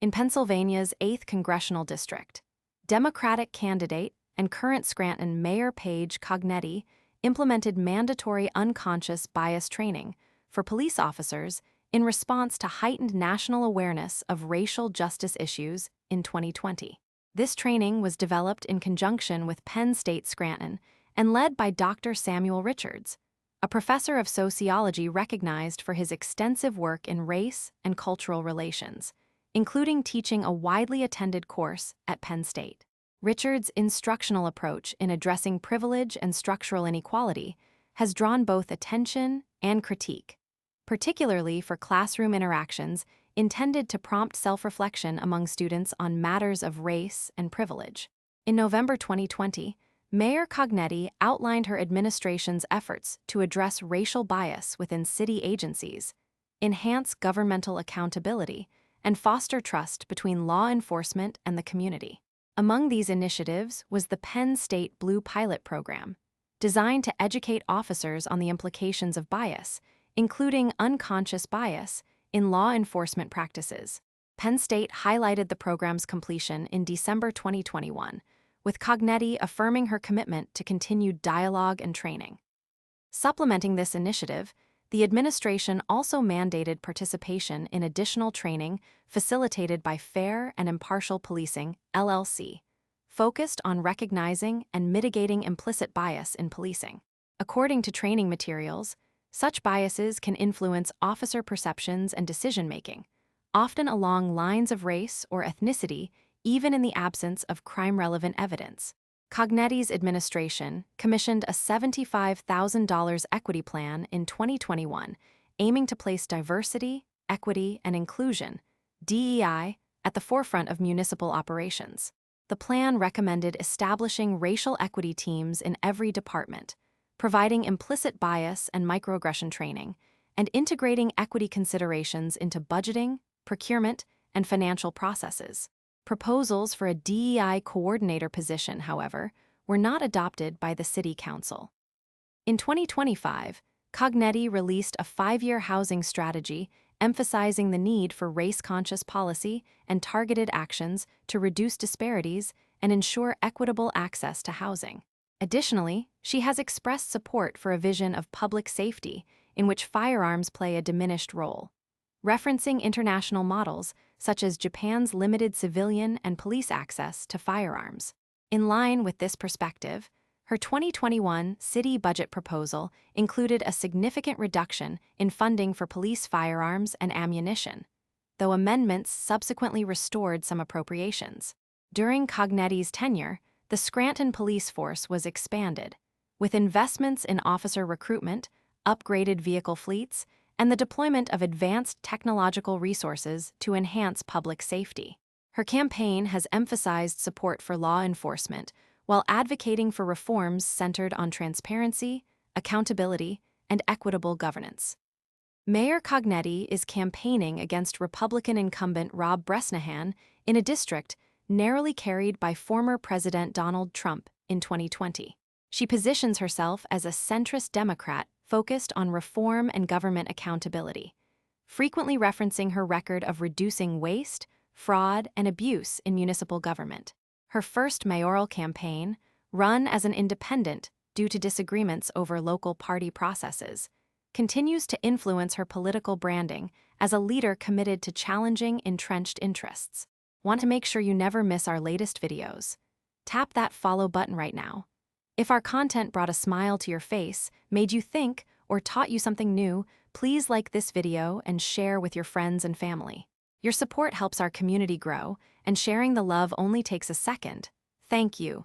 In Pennsylvania's 8th Congressional District, Democratic candidate and current Scranton Mayor Paige Cognetti implemented mandatory unconscious bias training for police officers in response to heightened national awareness of racial justice issues in 2020. This training was developed in conjunction with Penn State Scranton and led by Dr. Samuel Richards, a professor of sociology recognized for his extensive work in race and cultural relations, including teaching a widely attended course at Penn State. Richards' instructional approach in addressing privilege and structural inequality has drawn both attention and critique, particularly for classroom interactions intended to prompt self-reflection among students on matters of race and privilege. In November 2020, Mayor Cognetti outlined her administration's efforts to address racial bias within city agencies, enhance governmental accountability, and foster trust between law enforcement and the community. Among these initiatives was the Penn State BLUE pilot program, designed to educate officers on the implications of bias, including unconscious bias, in law enforcement practices. Penn State highlighted the program's completion in December 2021, with Cognetti affirming her commitment to continued dialogue and training. Supplementing this initiative, the administration also mandated participation in additional training facilitated by Fair and Impartial Policing, LLC, focused on recognizing and mitigating implicit bias in policing. According to training materials, such biases can influence officer perceptions and decision-making, often along lines of race or ethnicity, even in the absence of crime-relevant evidence. Cognetti's administration commissioned a $75,000 equity plan in 2021, aiming to place diversity, equity, and inclusion, DEI, at the forefront of municipal operations. The plan recommended establishing racial equity teams in every department, providing implicit bias and microaggression training, and integrating equity considerations into budgeting, procurement, and financial processes. Proposals for a DEI coordinator position, however, were not adopted by the City Council. In 2025, Cognetti released a 5-year housing strategy emphasizing the need for race-conscious policy and targeted actions to reduce disparities and ensure equitable access to housing. Additionally, she has expressed support for a vision of public safety in which firearms play a diminished role, referencing international models such as Japan's limited civilian and police access to firearms. In line with this perspective, her 2021 city budget proposal included a significant reduction in funding for police firearms and ammunition, though amendments subsequently restored some appropriations. During Cognetti's tenure, the Scranton police force was expanded, with investments in officer recruitment, upgraded vehicle fleets, and the deployment of advanced technological resources to enhance public safety. Her campaign has emphasized support for law enforcement while advocating for reforms centered on transparency, accountability, and equitable governance. Mayor Cognetti is campaigning against Republican incumbent Rob Bresnahan in a district narrowly carried by former President Donald Trump in 2020. She positions herself as a centrist Democrat focused on reform and government accountability, frequently referencing her record of reducing waste, fraud, and abuse in municipal government. Her first mayoral campaign, run as an independent due to disagreements over local party processes, continues to influence her political branding as a leader committed to challenging entrenched interests. Want to make sure you never miss our latest videos? Tap that follow button right now. If our content brought a smile to your face, made you think, or taught you something new, please like this video and share with your friends and family. Your support helps our community grow, and sharing the love only takes a second. Thank you.